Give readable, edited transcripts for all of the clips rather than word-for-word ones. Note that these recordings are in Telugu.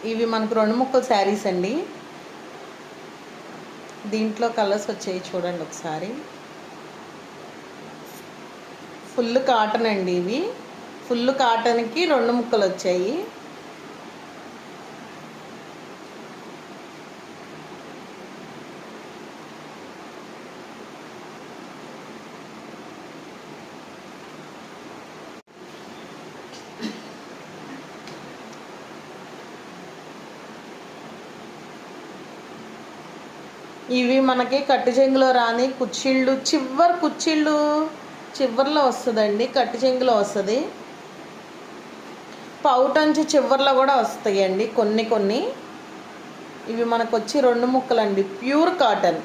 ఇవి మనకు 2 ముక్కల శారీస్ అండి. దీంట్లో కలర్స్ వచ్చాయి చూడండి ఒకసారి. ఫుల్ కాటన్ అండి ఇవి. ఫుల్ కాటన్కి 2 ముక్కలు వచ్చాయి. ఇవి మనకి కట్టు చెంగులో రాని కుచ్చిళ్ళు, చివర్లో వస్తుందండి. కట్టు చెంగులో వస్తుంది. పౌటంచు చివర్లో కూడా వస్తాయండి కొన్ని. ఇవి మనకు వచ్చి 2 ముక్కలండి. Pure cotton.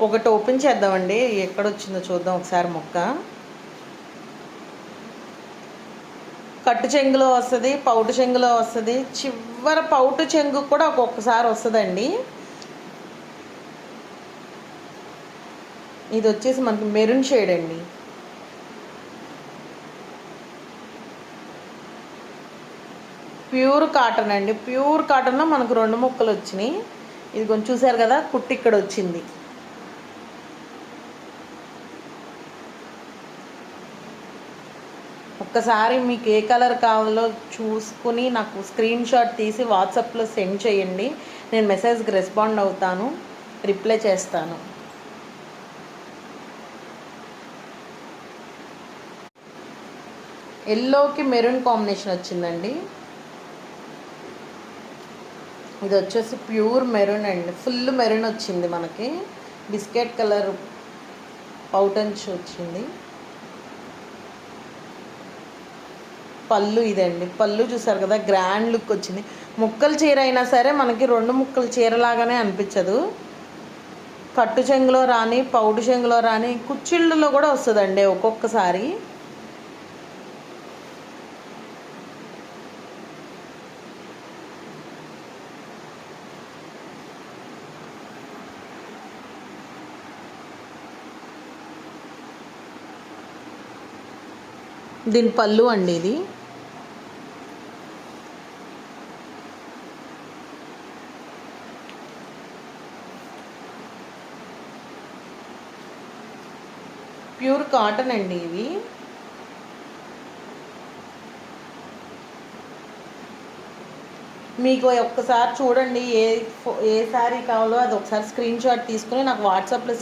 ఒకటి ఓపెన్ చేద్దామండి, ఎక్కడొచ్చిందో చూద్దాం ఒకసారి ముక్క. కట్టు చెంగులో వస్తుంది, పౌటు చెంగులో వస్తుంది. చివర పౌటు చెంగు కూడా ఒక్కొక్కసారి వస్తుందండి. ఇది వచ్చేసి మనకి మెరూన్ షేడ్ అండి. ప్యూర్ కాటన్ అండి. ప్యూర్ కాటన్లో మనకు 2 ముక్కలు వచ్చినాయి. ఇది కొంచెం చూసారు కదా, కుట్టి ఇక్కడ వచ్చింది. ఒక్కసారి మీకు ఏ కలర్ కావాలో చూసుకుని నాకు స్క్రీన్ షాట్ తీసి వాట్సాప్లో సెండ్ చేయండి. నేను మెసేజ్కి రెస్పాండ్ అవుతాను, రిప్లై చేస్తాను. ఎల్లోకి మెరూన్ కాంబినేషన్ వచ్చిందండి. ఇది వచ్చేసి ప్యూర్ మెరూన్ అండి. ఫుల్ మెరూన్ వచ్చింది మనకి. బిస్కెట్ కలర్ పౌటంచ్ వచ్చింది. పళ్ళు ఇదండి. పళ్ళు చూసారు కదా, గ్రాండ్ లుక్ వచ్చింది. ముక్కల చీర అయినా సరే మనకి 2 ముక్కల చీరలాగానే అనిపించదు. కట్టు చెంగులో రాని, పౌడు చెంగులో రాని, కుచ్చిళ్ళలో కూడా వస్తుందండి ఒక్కొక్కసారి. దీని పళ్ళు అండి ఇది. ప్యూర్ కాటన్ అండి ఇవి. మీకు ఒక్కసారి చూడండి, ఏ శారీ కావాలో అది ఒకసారి స్క్రీన్ షాట్ తీసుకుని నాకు వాట్సాప్లో